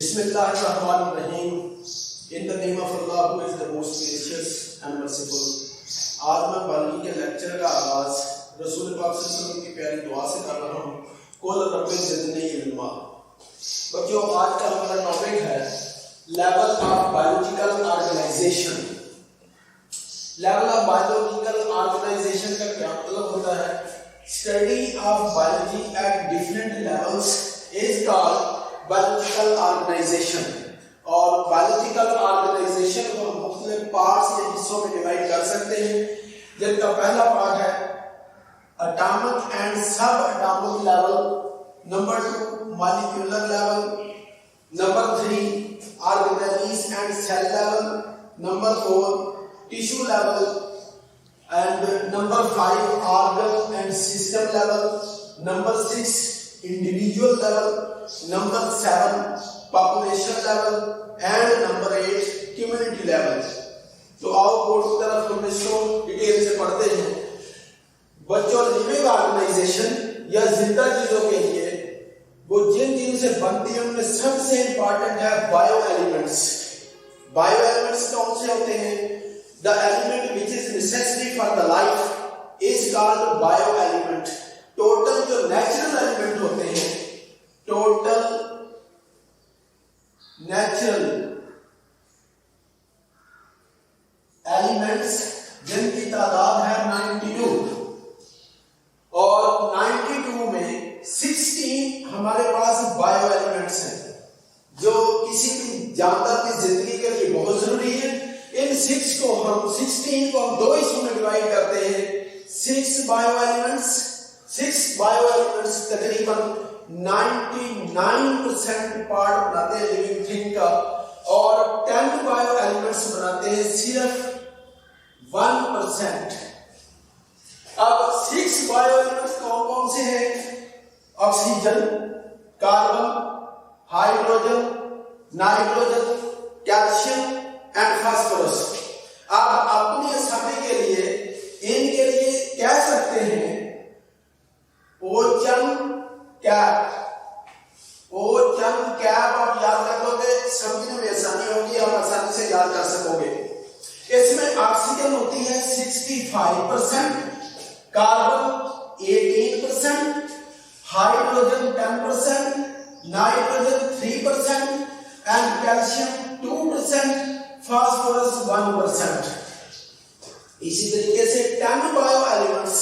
Bismillahirrahmanirrahim. In the name of Allah, who is the most gracious and merciful. आज मैं बालगी के lecture का आगाज रसूल पाक सल्लल्लाहु अलैहि वसल्लम की प्यारी दुआ से कर रहा हूँ। कुल रब्बे ज़िदनी इल्मा। बच्चों, आज का हमारा टॉपिक है level of biological organisation. Level of biological organisation का क्या मतलब होता है? Study of biology at different levels is called biological organisation. और बायोलॉजिकल ऑर्गेनाइजेशन को हम मुख्तलिफ पार्ट्स या हिस्सों में डिवाइड कर सकते हैं, जिनका पहला पार्ट है atomic and sub atomic level, number 2 molecular level, number 3 organelles and cell level, number 4 tissue level, and number 5 organ and system level, number 6 individual level, number 7 population level and number 8 community level. तो आओ board की तरफ हम इसको detail से पढ़ते हैं। बच्चों, लिविंग ऑर्गेनाइजेशन या जिंदा चीजों के लिए वो जिन चीजों से बनती है उनमें सबसे इंपॉर्टेंट है बायो एलिमेंट्स। बायो एलिमेंट्स कौन से होते हैं? The element which is necessary for the life is called bio element. Total जो नेचुरल एलिमेंट होते हैं, टोटल नेचुरल एलिमेंट्स जिनकी तादाद है 92, और 92 में 16 हमारे पास बायो एलिमेंट्स हैं जो किसी भी जानदार की जिंदगी के लिए बहुत जरूरी है। इन 16 को हम दो हिस्सों में डिवाइड करते हैं। 6 बायो एलिमेंट्स तकरीबन 99% पार्ट बनाते हैं लिविंग थिंग का, और 10 बायो एलिमेंट्स बनाते हैं सिर्फ 1%। अब 6 बायो एलिमेंट्स कौन कौन से हैं? Oxygen, carbon, hydrogen, nitrogen, calcium and phosphorus. अब अपनी आसानी के लिए इनके लिए कह सकते हैं ओजन कैप आप याद रख लोगे, समझने में आसानी होगी, आप आसानी से याद कर सकोगे। इसमें ऑक्सीजन होती है 65%, carbon 18%, hydrogen 10%, nitrogen 3% and calcium 2%, phosphorus 1%। इसी तरीके से 10 बायो एलिमेंट्स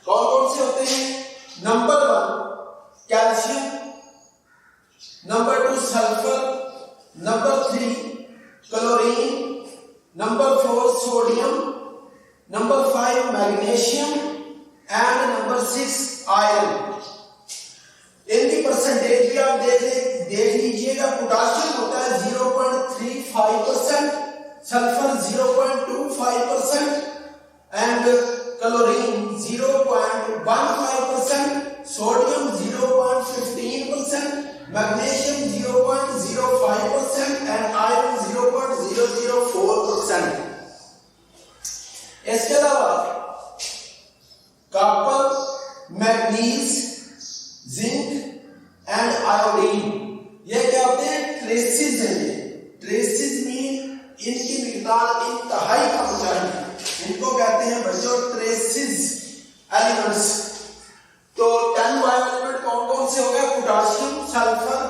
कौन कौन से होते हैं? Number 1 calcium, number 2 sulphur, number 3 chlorine, number 4 sodium, number 5 magnesium and number 6 iron. इनकी परसेंटेज भी आप देख लीजिएगा। पोटाशियम होता है 0.35%, sulphur 0.25% and chlorine 0.15%, sodium 0.15%, magnesium 0.05% and iron 0.004%। इसके अलावा copper, manganese, zinc and iodine, ये क्या होते हैं? ट्रेसेस हैं। ट्रेसेस मीन इनकी मिकदार इंतहाई कम चाहिए, इनको कहते हैं बच्चों ट्रेसेस एलिमेंट्स। तो 10 बायो एलिमेंट कौन कौन से हो गए? Potassium, sulphur,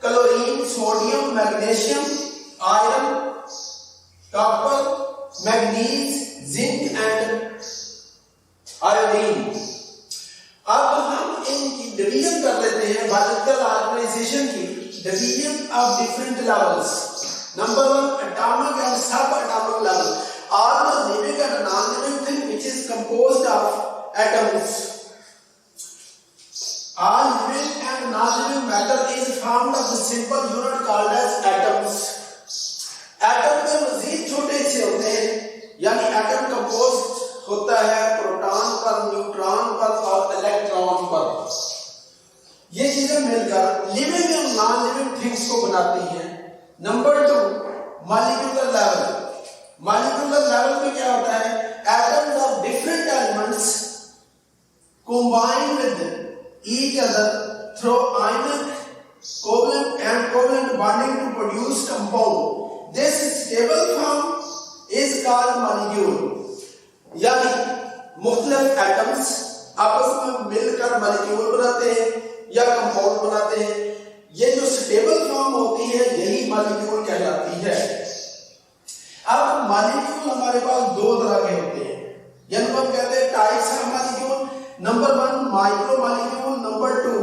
chlorine, sodium, magnesium, iron, copper, manganese, zinc and iodine. अब हम इनकी डिवीजन कर लेते हैं बायोलॉजिकल ऑर्गेनाइजेशन की। Division of different levels. Number 1 atomic and sub atomic level. All the living and non-living thing which is composed of atoms. All living and non-living matter is formed of the simple unit called as atoms. Atom में मजीद छोटे हिस्से होते हैं, यानी atom composed होता है proton पर, neutron पर और इलेक्ट्रॉन पर। ये चीजें मिलकर living and non living things को बनाती हैं। Number 2 molecular level. Molecular level में क्या होता है? Atoms of different elements combine with each other through ionic covalent bonding to produce compound. This stable form is called molecule. यानी मुख्तलिफ atoms आपस में मिलकर मॉलिक्यूल बनाते हैं या कंपाउंड बनाते हैं। ये जो स्टेबल फॉर्म होती है यही मॉलिक्यूल कहलाती है। अब मॉलिक्यूल हमारे पास दो तरह के होते हैं, जिनको हम कहते हैं types of molecule. Number 1 micro molecule, number 2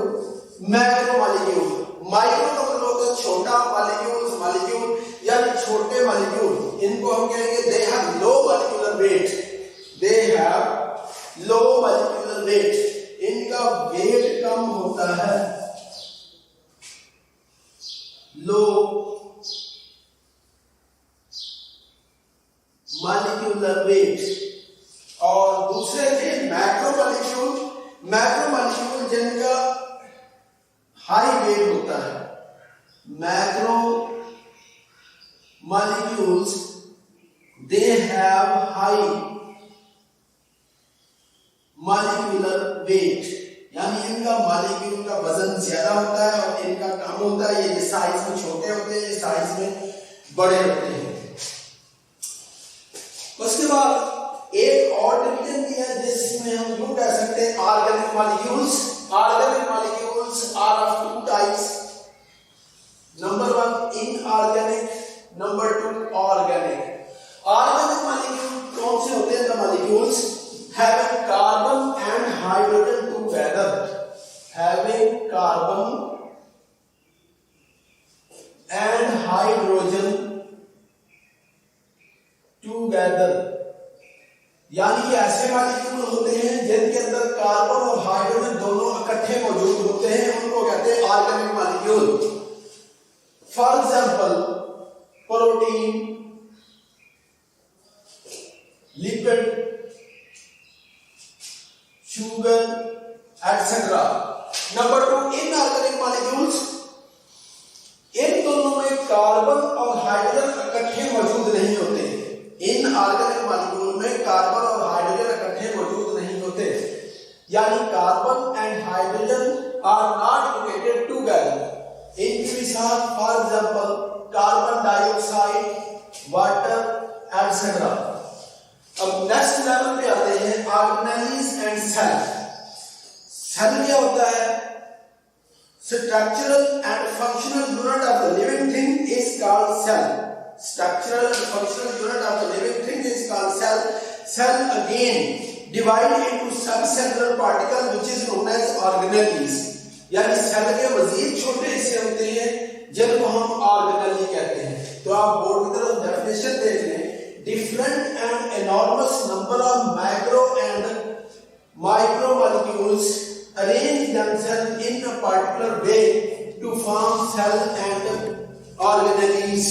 macro molecule. Micro का मतलब होता है छोटा, मॉलिक्यूल यानी छोटे मॉलिक्यूल। इनको हम कहेंगे they have low molecular weight, they have low molecular weight. इनका वेट कम होता है, लो मॉलिक्यूलर वेट। और दूसरे थे मैक्रो मॉलिक्यूल जिनका हाई वेट होता है। Macro molecules they have high molecular weight, यानी इनका मॉलिक्यूल का वजन ज्यादा होता है और इनका कम होता है। ये साइज में छोटे होते हैं, ये साइज में बड़े होते हैं। उसके बाद एक और डिवीजन भी है जिसमें हम यूं कह सकते हैं organic molecules. Organic molecules are of two types, number 1 inorganic, number 2 organic. Organic molecule कौन से होते हैं? The molecules having carbon and hydrogen together, having carbon and hydrogen together, यानी कि ऐसे मॉलिक्यूल होते हैं जिनके अंदर कार्बन और हाइड्रोजन दोनों इकट्ठे मौजूद होते हैं, उनको कहते हैं organic molecule. For example protein, lipid, sugar etcetera. Number 2 inorganic molecules, इन दोनों में कार्बन और हाइड्रोजन इकट्ठे मौजूद नहीं होते। इनऑर्गेनिक मॉलिक्यूल में कार्बन और हाइड्रोजन इकट्ठे मौजूद नहीं होते, यानी carbon and hydrogen are not located together. इनके साथ for example carbon dioxide, water etcetera. अब नेक्स्ट लेवल पे आते हैं ऑर्गेनेल्स एंड सेल। सेल क्या होता है? Structural and functional unit of the living thing is called cell. Structural and functional unit of the living thing is called cell. Cell again divided into subcellular particle which is known as organelles. यानी cell के मजीद छोटे हिस्से होते हैं जिनको हम organelle कहते हैं। तो आप बोर्ड की तरफ डेफिनेशन देख लें। Different and enormous number of macro and micro molecules arrange themselves in a particular way to form cell and organelles.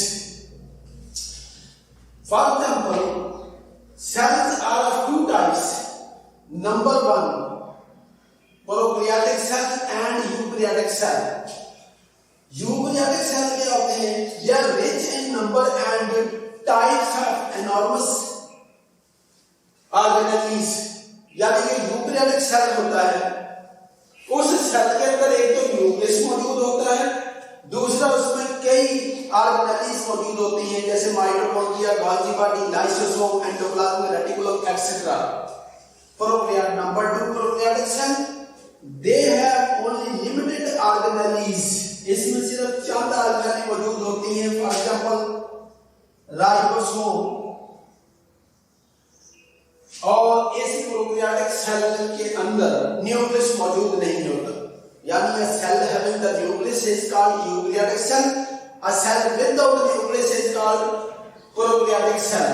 For example, cells are of two types. Number 1, prokaryotic cell and eukaryotic cell. Eukaryotic cell क्या होते हैं? They are rich in number and types of enormous organelles. यानी कि eukaryotic cell होता है, उस cell के अंदर एक तो न्यूक्लियस मौजूद होता है, दूसरा उसमें कई ऑर्गेनेल्स मौजूद होती हैं जैसे mitochondria, Golgi body, lysosome, endoplasm, reticulum etcetera. Prokaryote number 2 prokaryotic cell, they have only limited organelles. इसमें सिर्फ चंद ऑर्गेनेल मौजूद होती हैं। For example ribosome. और इस प्रोकैरियोटिक सेल के अंदर न्यूक्लियस मौजूद नहीं होता, यानी a cell having the nucleus is called eukaryotic cell. A cell without nucleus is called prokaryotic cell.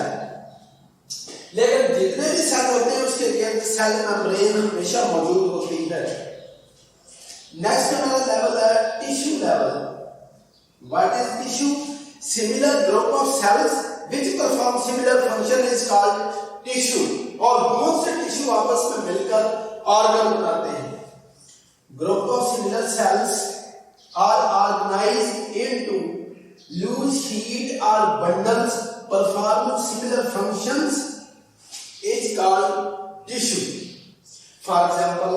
लेकिन जितने भी सेल होते हैं उसके लिए सेल मेम्ब्रेन हमेशा मौजूद होती है। नेक्स्ट हमारा लेवल है tissue level. What is tissue? Similar group of cells which perform similar function is called tissue. और बहुत से टिश्यू आपस में मिलकर ऑर्गन बनाते हैं। Group of similar cells are organized into loose sheet or bundles performing similar functions is called tissue. For example,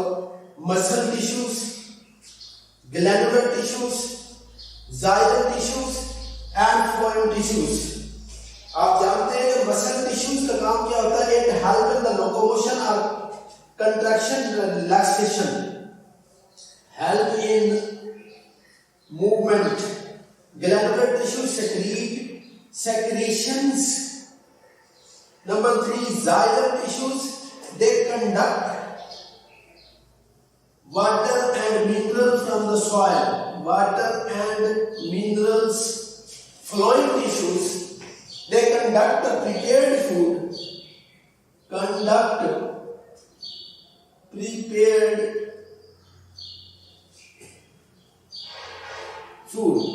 muscle tissues, glandular tissues, xylem tissues and phloem tissues. आप जानते हैं कि मसल टिश्यूज का काम क्या होता है? It help in the locomotion और contraction relaxation, help in movement. Glandular tissue secrete secretions. Number 3, xylem tissues, they conduct water and minerals from the soil. Water and minerals. Phloem tissues, they conduct the prepared food. Prepared food.